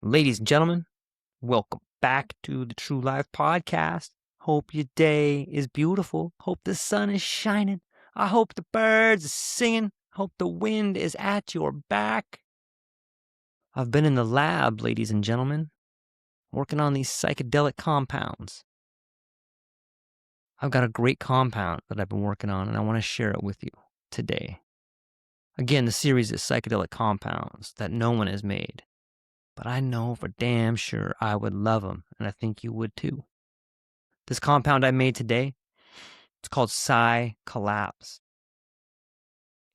Ladies and gentlemen, welcome back to the True Life Podcast. Hope your day is beautiful. Hope the sun is shining. I hope the birds are singing. Hope the wind is at your back. I've been in the lab, ladies and gentlemen, working on these psychedelic compounds. I've got a great compound that I've been working on, and I want to share it with you today. Again, the series is psychedelic compounds that no one has made. But I know for damn sure I would love them, and I think you would too. This compound I made today, it's called Psy-Collapse.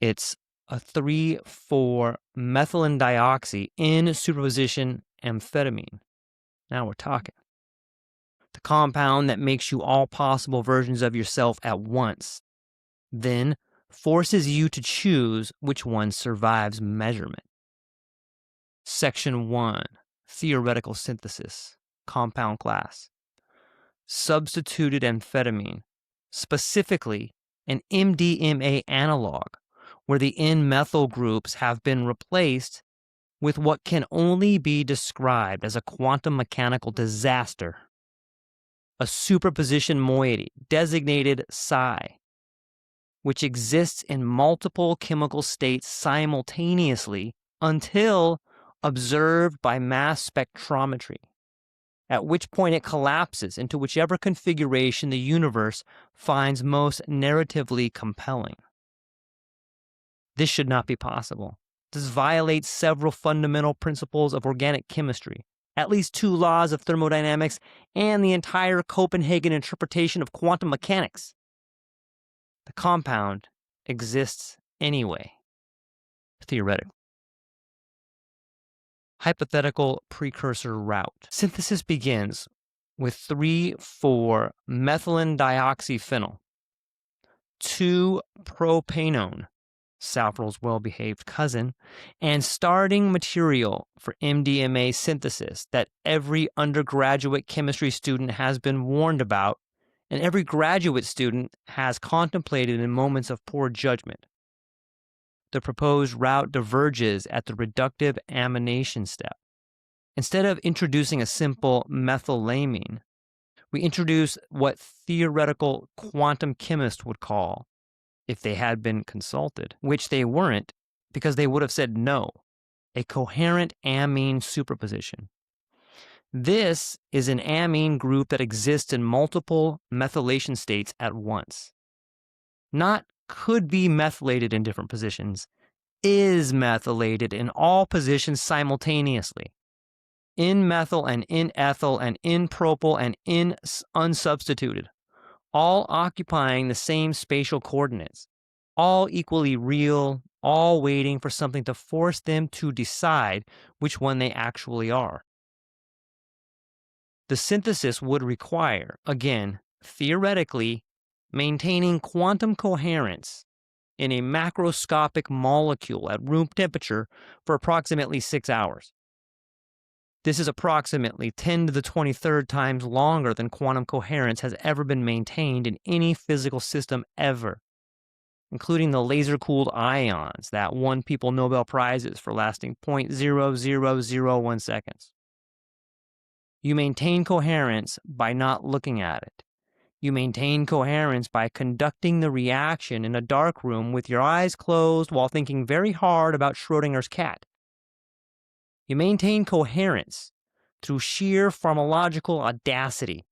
It's a 3,4-methylene dioxy in superposition amphetamine. Now we're talking. The compound that makes you all possible versions of yourself at once, then forces you to choose which one survives measurement. Section 1, Theoretical Synthesis, Compound Class. Substituted amphetamine, specifically an MDMA analog, where the N-methyl groups have been replaced with what can only be described as a quantum mechanical disaster. A superposition moiety, designated Psi, which exists in multiple chemical states simultaneously until observed by mass spectrometry, at which point it collapses into whichever configuration the universe finds most narratively compelling. This should not be possible. This violates several fundamental principles of organic chemistry, at least 2 laws of thermodynamics, and the entire Copenhagen interpretation of quantum mechanics. The compound exists anyway, theoretically. Hypothetical precursor route. Synthesis begins with 3,4-methylene dioxyphenyl, 2-propanone, Saffrol's well-behaved cousin, and starting material for MDMA synthesis that every undergraduate chemistry student has been warned about and every graduate student has contemplated in moments of poor judgment. The proposed route diverges at the reductive amination step. Instead of introducing a simple methylamine, we introduce what theoretical quantum chemists would call, if they had been consulted, which they weren't because they would have said no, a coherent amine superposition. This is an amine group that exists in multiple methylation states at once. Not could be methylated in different positions, is methylated in all positions simultaneously. In methyl and in ethyl and in propyl and in unsubstituted, all occupying the same spatial coordinates, all equally real, all waiting for something to force them to decide which one they actually are. The synthesis would require, again, theoretically, maintaining quantum coherence in a macroscopic molecule at room temperature for approximately 6 hours. This is approximately 10 to the 23rd times longer than quantum coherence has ever been maintained in any physical system ever, including the laser-cooled ions that won people Nobel Prizes for lasting 0.0001 seconds. You maintain coherence by not looking at it. You maintain coherence by conducting the reaction in a dark room with your eyes closed while thinking very hard about Schrodinger's cat. You maintain coherence through sheer pharmacological audacity,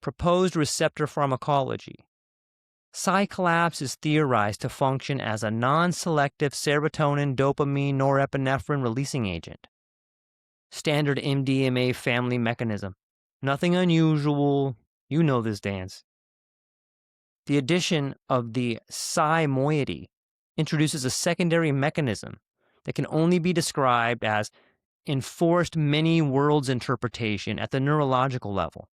proposed receptor pharmacology. Psy-Collapse is theorized to function as a non-selective serotonin, dopamine, norepinephrine releasing agent. Standard MDMA family mechanism. Nothing unusual. You know this dance. The addition of the psi moiety introduces a secondary mechanism that can only be described as enforced many worlds interpretation at the neurological level.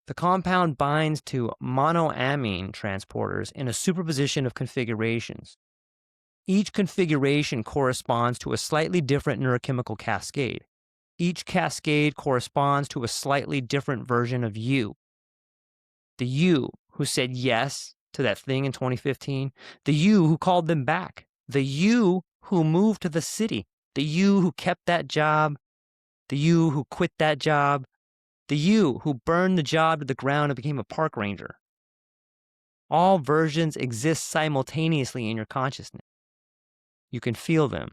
The compound binds to monoamine transporters in a superposition of configurations. Each configuration corresponds to a slightly different neurochemical cascade. Each cascade corresponds to a slightly different version of you. The you who said yes to that thing in 2015, the you who called them back, the you who moved to the city, the you who kept that job, the you who quit that job, the you who burned the job to the ground and became a park ranger. All versions exist simultaneously in your consciousness. You can feel them.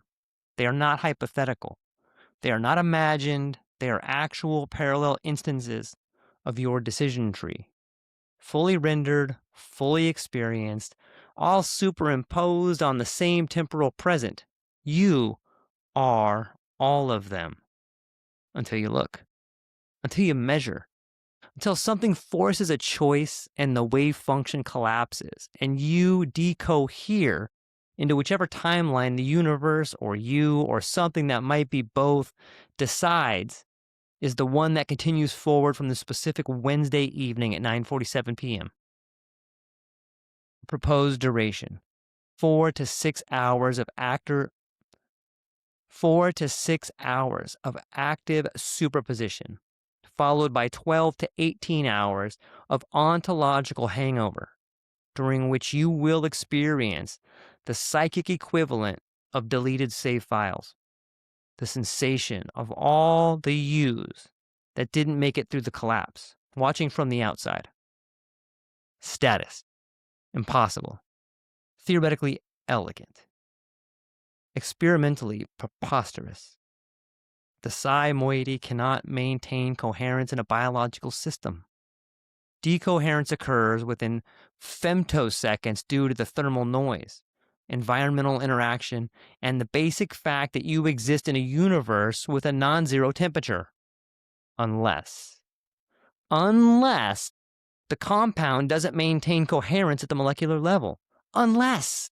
They are not hypothetical. They are not imagined. They are actual parallel instances of your decision tree. Fully rendered, fully experienced, all superimposed on the same temporal present. You are all of them. Until you look. Until you measure. Until something forces a choice and the wave function collapses and you decohere into whichever timeline the universe or you or something that might be both decides is the one that continues forward from the specific Wednesday evening at 9:47 p.m. Proposed duration: 4 to 6 hours of 4 to 6 hours of active superposition, followed by 12 to 18 hours of ontological hangover, during which you will experience the psychic equivalent of deleted save files, the sensation of all the yous that didn't make it through the collapse, watching from the outside. Status: impossible. Theoretically elegant. Experimentally preposterous. The psi moiety cannot maintain coherence in a biological system. Decoherence occurs within femtoseconds due to the thermal noise, environmental interaction, and the basic fact that you exist in a universe with a non-zero temperature. Unless the compound doesn't maintain coherence at the molecular level. Unless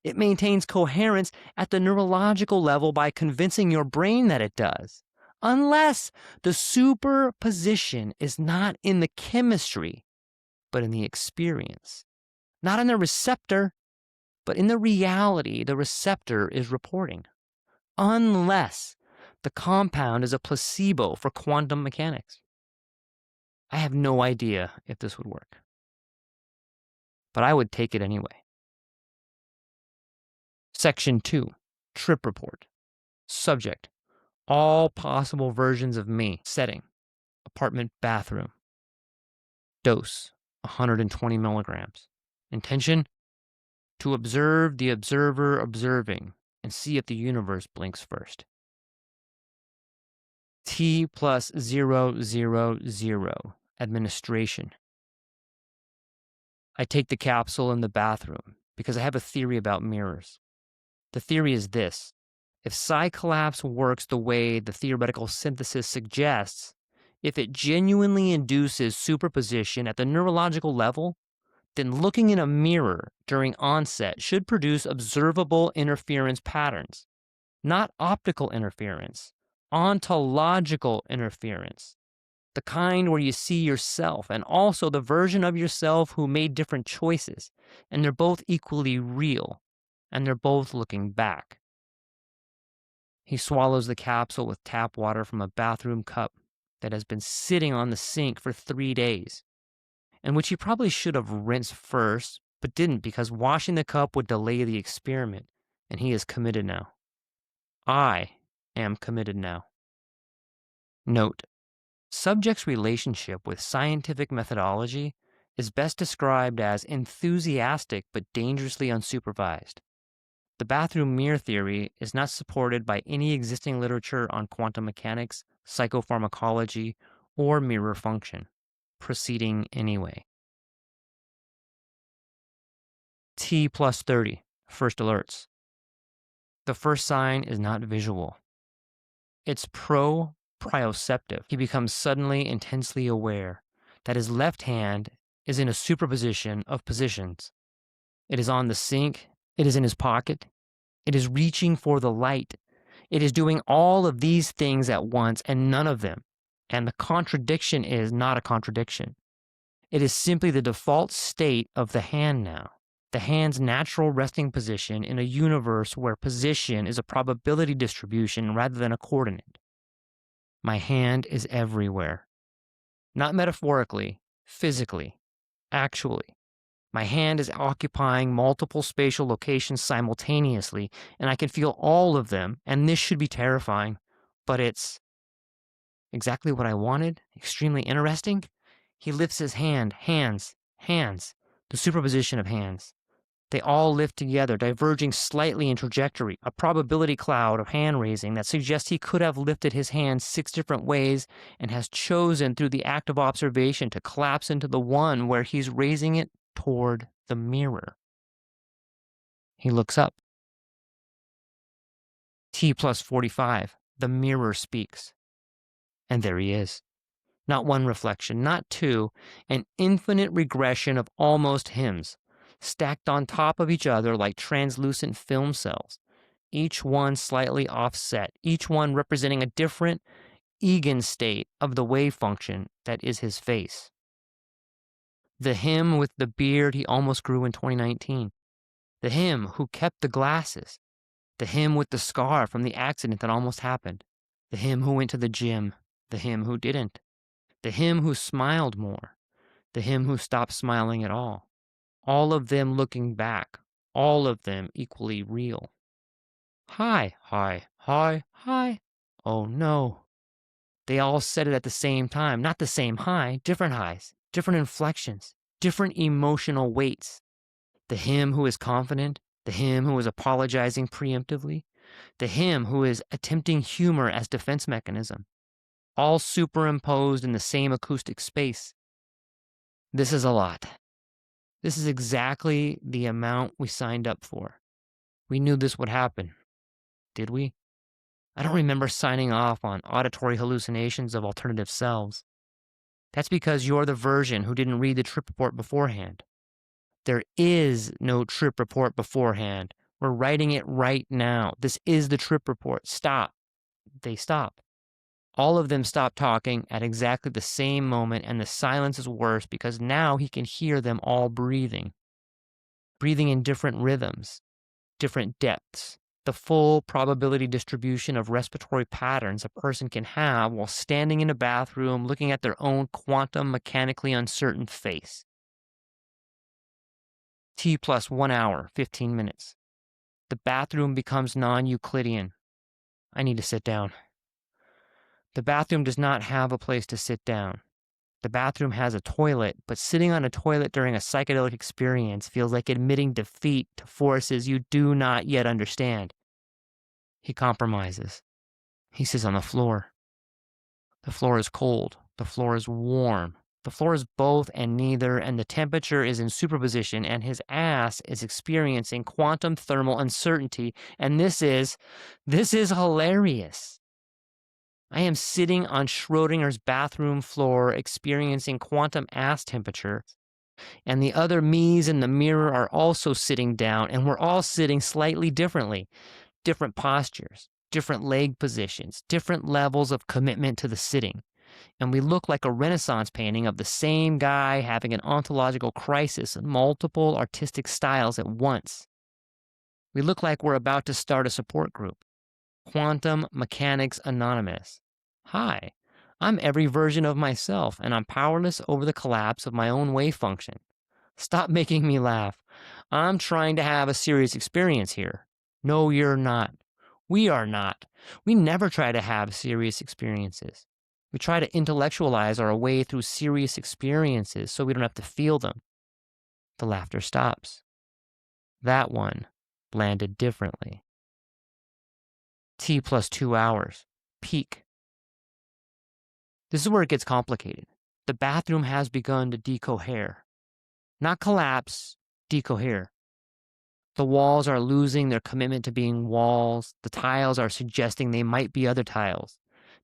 it maintains coherence at the neurological level by convincing your brain that it does. Unless the superposition is not in the chemistry, but in the experience. Not in the receptor, but in the reality the receptor is reporting. Unless the compound is a placebo for quantum mechanics. I have no idea if this would work, but I would take it anyway. Section 2, Trip Report. Subject: all possible versions of me. Setting: apartment bathroom. Dose: 120 milligrams. Intention: to observe the observer observing and see if the universe blinks first. T plus 000. Administration: I take the capsule in the bathroom because I have a theory about mirrors. The theory is this: if Psy-Collapse works the way the theoretical synthesis suggests, if it genuinely induces superposition at the neurological level, then looking in a mirror during onset should produce observable interference patterns, not optical interference, ontological interference, the kind where you see yourself and also the version of yourself who made different choices, and they're both equally real, and they're both looking back. He swallows the capsule with tap water from a bathroom cup that has been sitting on the sink for 3 days, and which he probably should have rinsed first, but didn't because washing the cup would delay the experiment, and he is committed now. I am committed now. Note: subject's relationship with scientific methodology is best described as enthusiastic but dangerously unsupervised. The bathroom mirror theory is not supported by any existing literature on quantum mechanics, psychopharmacology, or mirror function. Proceeding anyway. T plus 30, first alerts. The first sign is not visual. It's proprioceptive. He becomes suddenly intensely aware that his left hand is in a superposition of positions. It is on the sink. It is in his pocket. It is reaching for the light. It is doing all of these things at once and none of them. And the contradiction is not a contradiction. It is simply the default state of the hand now. The hand's natural resting position in a universe where position is a probability distribution rather than a coordinate. My hand is everywhere. Not metaphorically, physically, actually. My hand is occupying multiple spatial locations simultaneously, and I can feel all of them, and this should be terrifying, but it's Exactly what I wanted? Extremely interesting? He lifts his hands, the superposition of hands. They all lift together, diverging slightly in trajectory, a probability cloud of hand raising that suggests he could have lifted his hand 6 different ways and has chosen through the act of observation to collapse into the one where he's raising it toward the mirror. He looks up. T plus 45, the mirror speaks. And there he is. Not one reflection, not two, an infinite regression of almost hymns, stacked on top of each other like translucent film cells, each one slightly offset, each one representing a different eigenstate of the wave function that is his face. The him with the beard he almost grew in 2019. The him who kept the glasses. The him with the scar from the accident that almost happened. The him who went to the gym. The him who didn't. The him who smiled more. The him who stopped smiling at all of them looking back, all of them equally real. Hi, hi, hi, hi. Oh no. They all said it at the same time, not the same high, different highs, different inflections, different emotional weights. The him who is confident, the him who is apologizing preemptively, the him who is attempting humor as defense mechanism, all superimposed in the same acoustic space. This is a lot. This is exactly the amount we signed up for. We knew this would happen. Did we? I don't remember signing off on auditory hallucinations of alternative selves. That's because you're the version who didn't read the trip report beforehand. There is no trip report beforehand. We're writing it right now. This is the trip report. Stop. They stop. All of them stop talking at exactly the same moment, and the silence is worse because now he can hear them all breathing in different rhythms, different depths, the full probability distribution of respiratory patterns a person can have while standing in a bathroom looking at their own quantum mechanically uncertain face. T plus 1 hour, 15 minutes. The bathroom becomes non-Euclidean. I need to sit down. The bathroom does not have a place to sit down. The bathroom has a toilet, but sitting on a toilet during a psychedelic experience feels like admitting defeat to forces you do not yet understand. He compromises. He sits on the floor. The floor is cold. The floor is warm. The floor is both and neither, and the temperature is in superposition, and his ass is experiencing quantum thermal uncertainty, and this is hilarious. I am sitting on Schrodinger's bathroom floor experiencing quantum ass temperature, and the other me's in the mirror are also sitting down, and we're all sitting slightly differently. Different postures, different leg positions, different levels of commitment to the sitting. And we look like a Renaissance painting of the same guy having an ontological crisis in multiple artistic styles at once. We look like we're about to start a support group. Quantum Mechanics Anonymous. Hi, I'm every version of myself, and I'm powerless over the collapse of my own wave function. Stop making me laugh. I'm trying to have a serious experience here. No, you're not. We are not. We never try to have serious experiences. We try to intellectualize our way through serious experiences so we don't have to feel them. The laughter stops. That one landed differently. T plus 2 hours. Peak. This is where it gets complicated. The bathroom has begun to decohere. Not collapse, decohere. The walls are losing their commitment to being walls. The tiles are suggesting they might be other tiles.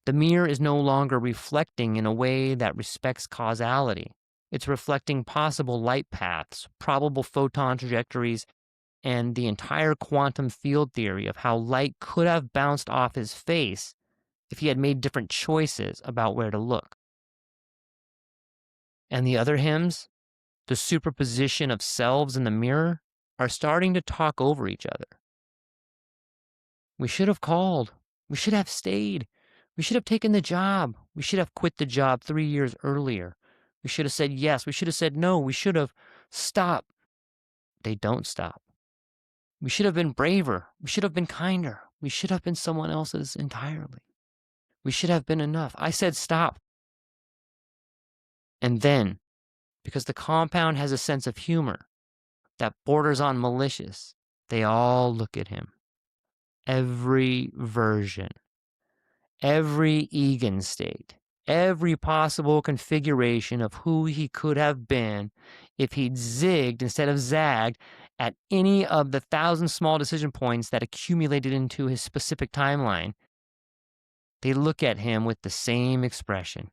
The mirror is no longer reflecting in a way that respects causality. It's reflecting possible light paths, probable photon trajectories, and the entire quantum field theory of how light could have bounced off his face if he had made different choices about where to look. And the other hymns, the superposition of selves in the mirror, are starting to talk over each other. We should have called. We should have stayed. We should have taken the job. We should have quit the job 3 years earlier. We should have said yes. We should have said no. We should have stopped. They don't stop. We should have been braver. We should have been kinder. We should have been someone else's entirely. We should have been enough. I said stop. And then, because the compound has a sense of humor that borders on malicious, they all look at him. Every version, every Egan state, every possible configuration of who he could have been if he'd zigged instead of zagged at any of the 1,000 small decision points that accumulated into his specific timeline. They look at him with the same expression.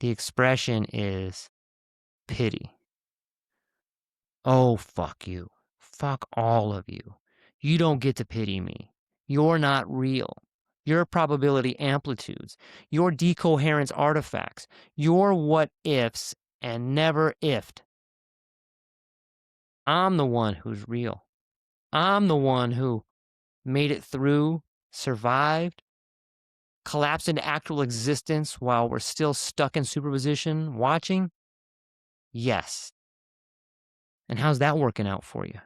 The expression is pity. Oh, fuck you. Fuck all of you. You don't get to pity me. You're not real. Your probability amplitudes, your decoherence artifacts, your what ifs and never ifed. I'm the one who's real. I'm the one who made it through, survived, collapsed into actual existence while we're still stuck in superposition, watching. Yes. And how's that working out for you?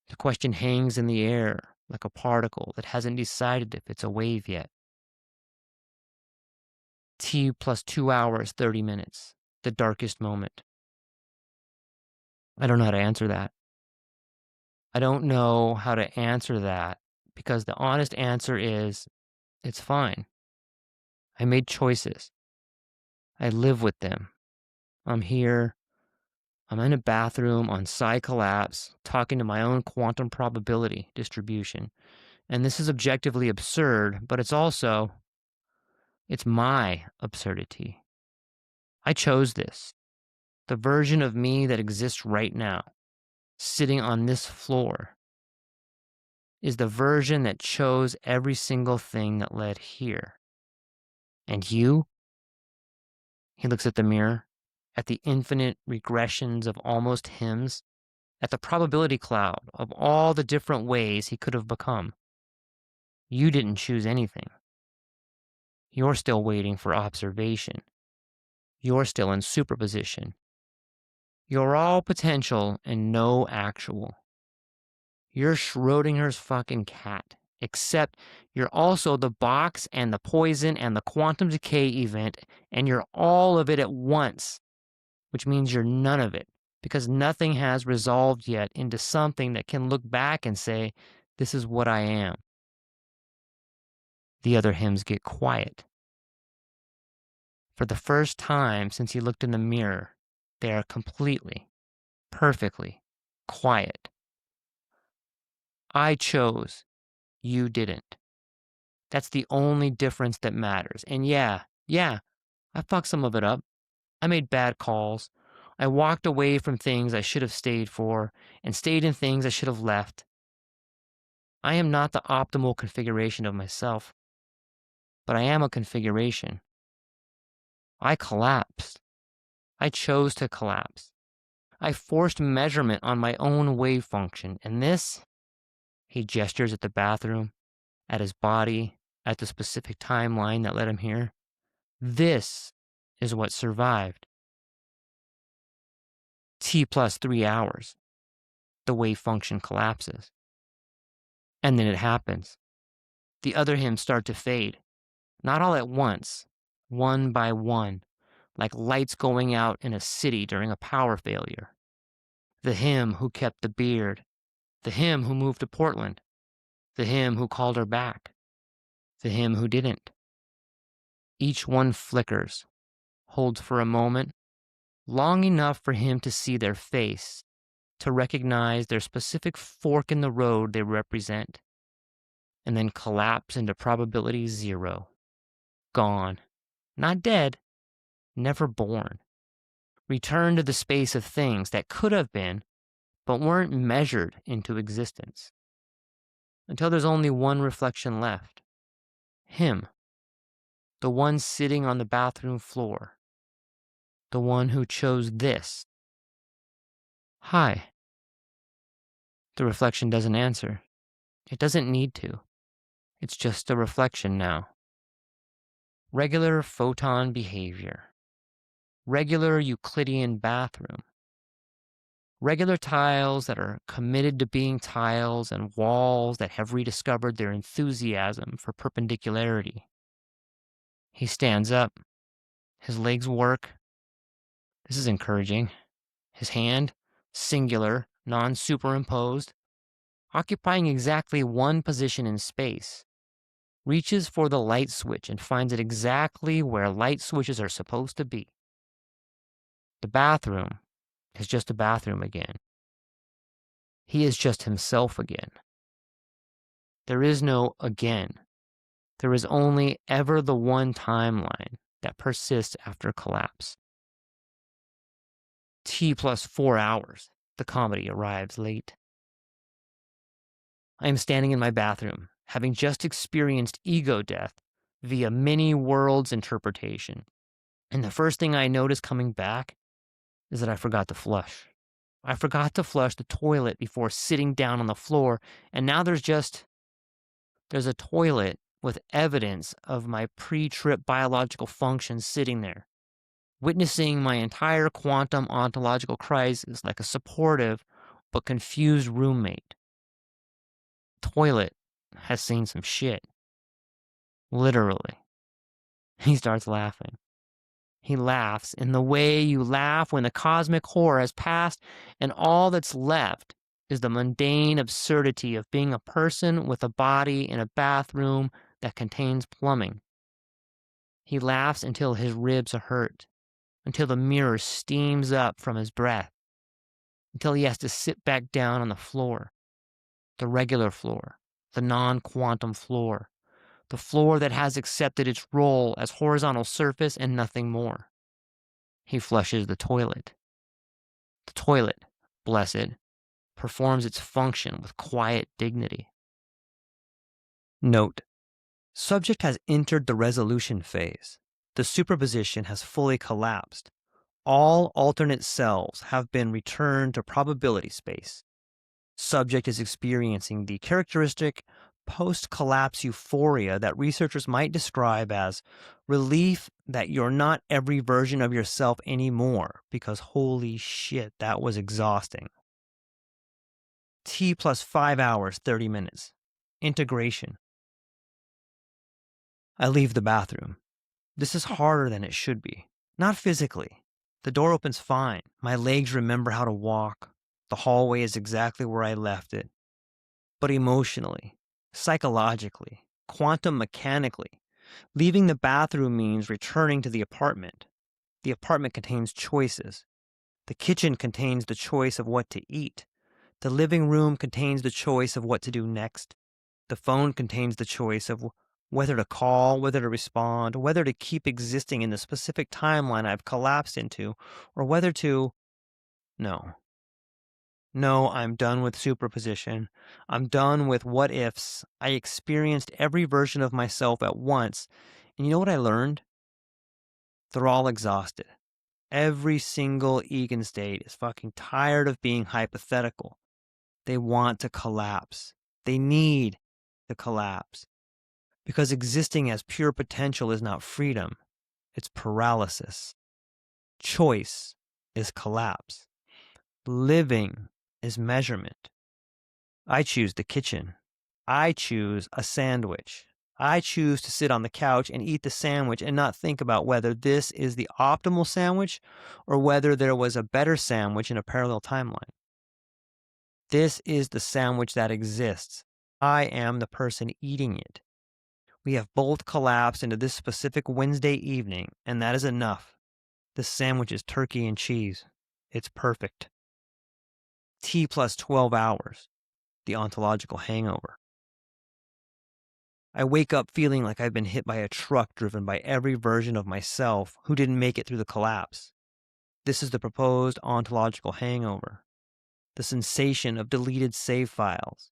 The question hangs in the air like a particle that hasn't decided if it's a wave yet. T plus 2 hours, 30 minutes, the darkest moment. I don't know how to answer that. I don't know how to answer that because the honest answer is it's fine. I made choices. I live with them. I'm here. I'm in a bathroom on Psy-Collapse talking to my own quantum probability distribution. And this is objectively absurd, but it's my absurdity. I chose this. The version of me that exists right now, sitting on this floor, is the version that chose every single thing that led here. And you? He looks at the mirror, at the infinite regressions of almost hims, at the probability cloud of all the different ways he could have become. You didn't choose anything. You're still waiting for observation. You're still in superposition. You're all potential and no actual. You're Schrodinger's fucking cat, except you're also the box and the poison and the quantum decay event, and you're all of it at once, which means you're none of it, because nothing has resolved yet into something that can look back and say, this is what I am. The other hymns get quiet. For the first time since he looked in the mirror, they are completely, perfectly quiet. I chose. You didn't. That's the only difference that matters. And yeah, I fucked some of it up. I made bad calls. I walked away from things I should have stayed for and stayed in things I should have left. I am not the optimal configuration of myself, but I am a configuration. I collapsed. I chose to collapse. I forced measurement on my own wave function, and this, he gestures at the bathroom, at his body, at the specific timeline that led him here. This is what survived. T plus 3 hours. The wave function collapses. And then it happens. The other hymns start to fade. Not all at once, one by one, like lights going out in a city during a power failure. The him who kept the beard. The him who moved to Portland. The him who called her back. The him who didn't. Each one flickers, holds for a moment, long enough for him to see their face, to recognize their specific fork in the road they represent, and then collapse into probability zero. Gone. Not dead. Never born. Return to the space of things that could have been, but weren't measured into existence. Until there's only one reflection left. Him. The one sitting on the bathroom floor. The one who chose this. Hi. The reflection doesn't answer. It doesn't need to. It's just a reflection now. Regular photon behavior. Regular Euclidean bathroom. Regular tiles that are committed to being tiles and walls that have rediscovered their enthusiasm for perpendicularity. He stands up. His legs work. This is encouraging. His hand, singular, non-superimposed, occupying exactly one position in space, reaches for the light switch and finds it exactly where light switches are supposed to be. The bathroom is just a bathroom again. He is just himself again. There is no again. There is only ever the one timeline that persists after collapse. T plus 4 hours. The comedy arrives late. I am standing in my bathroom, having just experienced ego death via many worlds interpretation. And the first thing I notice coming back is that I forgot to flush. I forgot to flush the toilet before sitting down on the floor, and now there's a toilet with evidence of my pre-trip biological functions sitting there, witnessing my entire quantum ontological crisis like a supportive but confused roommate. Toilet has seen some shit. Literally. He starts laughing. He laughs in the way you laugh when the cosmic horror has passed and all that's left is the mundane absurdity of being a person with a body in a bathroom that contains plumbing. He laughs until his ribs hurt, until the mirror steams up from his breath, until he has to sit back down on the floor, the regular floor, the non-quantum floor, the floor that has accepted its role as horizontal surface and nothing more. He flushes the toilet. The toilet, blessed, performs its function with quiet dignity. Note: subject has entered the resolution phase. The superposition has fully collapsed. All alternate selves have been returned to probability space. Subject is experiencing the characteristic post-collapse euphoria that researchers might describe as relief that you're not every version of yourself anymore, because holy shit, that was exhausting. T plus 5 hours, 30 minutes. Integration. I leave the bathroom. This is harder than it should be. Not physically. The door opens fine. My legs remember how to walk. The hallway is exactly where I left it. But emotionally, psychologically, quantum mechanically, leaving the bathroom means returning to the apartment. The apartment contains choices. The kitchen contains the choice of what to eat. The living room contains the choice of what to do next. The phone contains the choice of whether to call, whether to respond, whether to keep existing in the specific timeline I've collapsed into, or whether to... No. No, I'm done with superposition. I'm done with what ifs. I experienced every version of myself at once. And you know what I learned? They're all exhausted. Every single Egan state is fucking tired of being hypothetical. They want to collapse. They need to collapse. Because existing as pure potential is not freedom. It's paralysis. Choice is collapse. Living is measurement. I choose the kitchen. I choose a sandwich. I choose to sit on the couch and eat the sandwich and not think about whether this is the optimal sandwich or whether there was a better sandwich in a parallel timeline. This is the sandwich that exists. I am the person eating it. We have both collapsed into this specific Wednesday evening, and that is enough. This sandwich is turkey and cheese. It's perfect. T plus 12 hours. The ontological hangover. I wake up feeling like I've been hit by a truck driven by every version of myself who didn't make it through the collapse. This is the proposed ontological hangover. The sensation of deleted save files.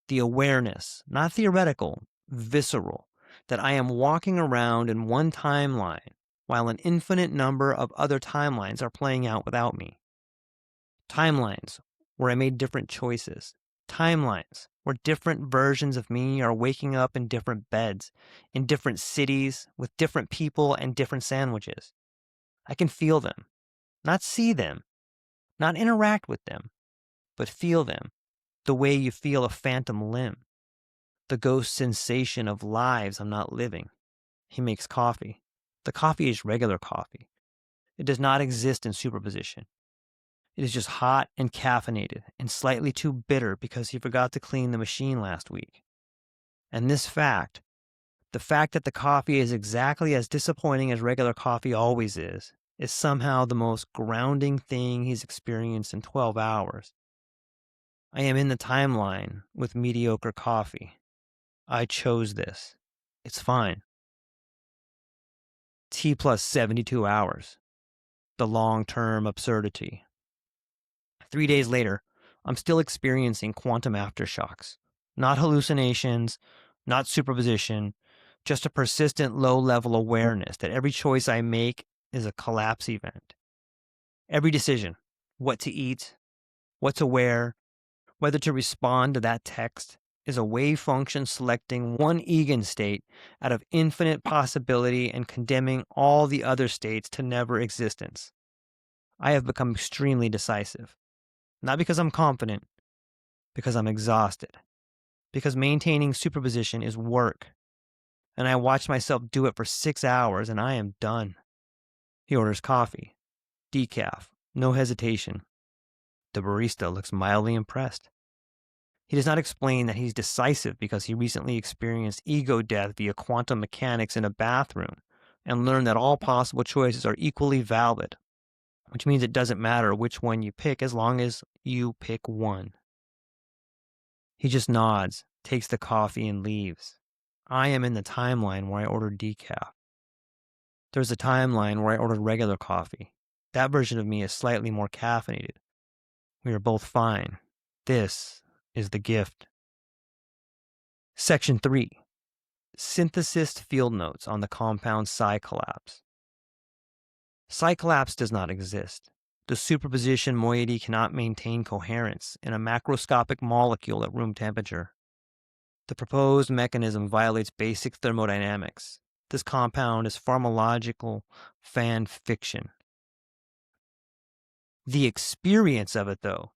The awareness, not theoretical, visceral, that I am walking around in one timeline while an infinite number of other timelines are playing out without me. Timelines where I made different choices. Timelines where different versions of me are waking up in different beds, in different cities, with different people and different sandwiches. I can feel them, not see them, Not interact with them, but feel them, the way you feel a phantom limb, the ghost sensation of lives I'm not living. He makes coffee. The coffee is regular coffee. It does not exist in superposition. It is just hot and caffeinated and slightly too bitter because he forgot to clean the machine last week. And this fact, the fact that the coffee is exactly as disappointing as regular coffee always is somehow the most grounding thing he's experienced in 12 hours. I am in the timeline with mediocre coffee. I chose this. It's fine. T plus 72 hours. The long-term absurdity. 3 days later, I'm still experiencing quantum aftershocks. Not hallucinations, not superposition, just a persistent low-level awareness that every choice I make is a collapse event. Every decision, what to eat, what to wear, whether to respond to that text, is a wave function selecting one eigenstate out of infinite possibility and condemning all the other states to never existence. I have become extremely decisive. Not because I'm confident, because I'm exhausted. Because maintaining superposition is work. And I watch myself do it for 6 hours and I am done. He orders coffee. Decaf. No hesitation. The barista looks mildly impressed. He does not explain that he's decisive because he recently experienced ego death via quantum mechanics in a bathroom and learned that all possible choices are equally valid, which means it doesn't matter which one you pick as long as you pick one. He just nods, takes the coffee, and leaves. I am in the timeline where I ordered decaf. There's a timeline where I ordered regular coffee. That version of me is slightly more caffeinated. We are both fine. This is the gift. Section 3. Synthesist field notes on the compound Psy-Collapse. Psy-Collapse does not exist. The superposition moiety cannot maintain coherence in a macroscopic molecule at room temperature. The proposed mechanism violates basic thermodynamics. This compound is pharmacological fan fiction. The experience of it, though,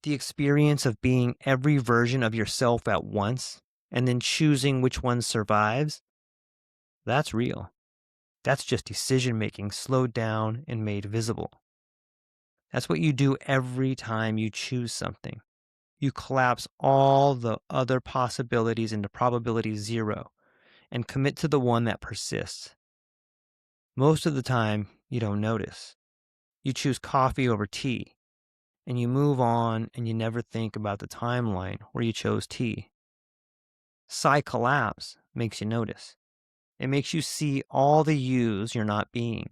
the experience of being every version of yourself at once and then choosing which one survives, that's real. That's just decision-making slowed down and made visible. That's what you do every time you choose something. You collapse all the other possibilities into probability 0 and commit to the one that persists. Most of the time, you don't notice. You choose coffee over tea, and you move on and you never think about the timeline where you chose tea. Psy-Collapse makes you notice. It makes you see all the yous you're not being,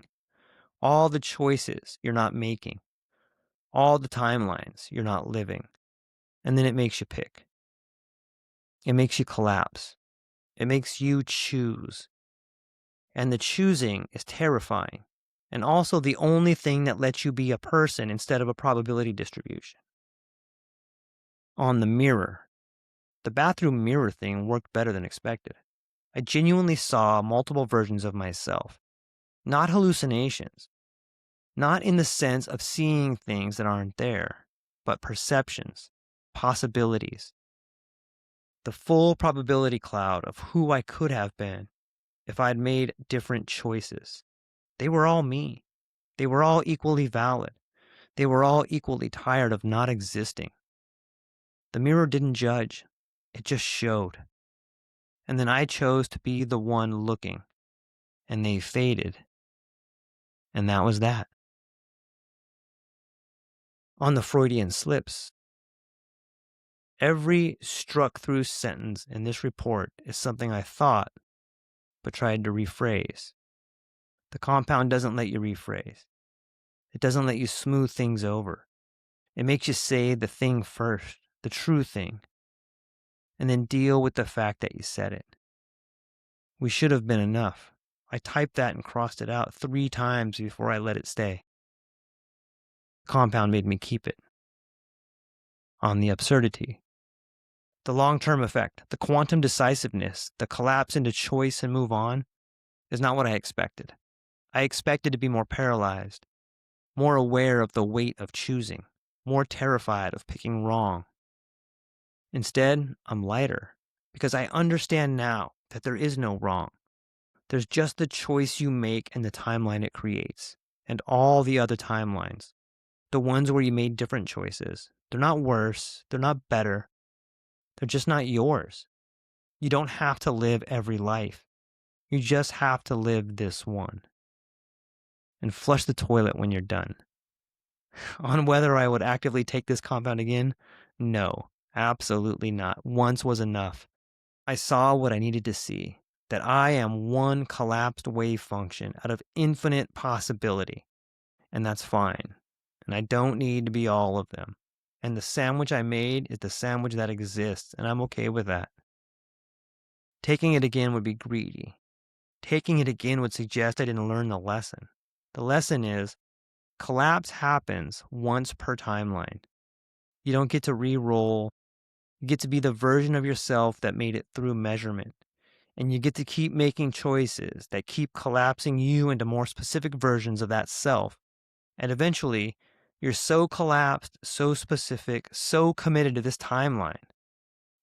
all the choices you're not making, all the timelines you're not living, and then it makes you pick. It makes you collapse. It makes you choose. And the choosing is terrifying, and also the only thing that lets you be a person instead of a probability distribution. On the mirror. The bathroom mirror thing worked better than expected. I genuinely saw multiple versions of myself. Not hallucinations. Not in the sense of seeing things that aren't there, but perceptions, possibilities. The full probability cloud of who I could have been if I'd made different choices. They were all me. They were all equally valid. They were all equally tired of not existing. The mirror didn't judge. It just showed. And then I chose to be the one looking. And they faded. And that was that. On the Freudian slips, every struck-through sentence in this report is something I thought, but tried to rephrase. The compound doesn't let you rephrase. It doesn't let you smooth things over. It makes you say the thing first, the true thing, and then deal with the fact that you said it. We should have been enough. I typed that and crossed it out 3 times before I let it stay. The compound made me keep it. On the absurdity. The long-term effect, the quantum decisiveness, the collapse into choice and move on, is not what I expected. I expected to be more paralyzed. more aware of the weight of choosing, more terrified of picking wrong. Instead, I'm lighter because I understand now that there is no wrong. There's just the choice you make and the timeline it creates, and all the other timelines, the ones where you made different choices. They're not worse, they're not better, they're just not yours. You don't have to live every life. You just have to live this one. And flush the toilet when you're done. On whether I would actively take this compound again? No, absolutely not. Once was enough. I saw what I needed to see, that I am one collapsed wave function out of infinite possibility. And that's fine. And I don't need to be all of them. And the sandwich I made is the sandwich that exists, and I'm okay with that. Taking it again would be greedy. Taking it again would suggest I didn't learn the lesson. The lesson is collapse happens once per timeline. You don't get to re-roll. You get to be the version of yourself that made it through measurement. And you get to keep making choices that keep collapsing you into more specific versions of that self. And eventually, you're so collapsed, so specific, so committed to this timeline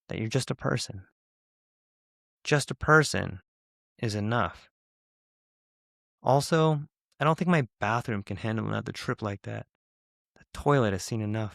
that you're just a person. Just a person is enough. Also, I don't think my bathroom can handle another trip like that. The toilet has seen enough.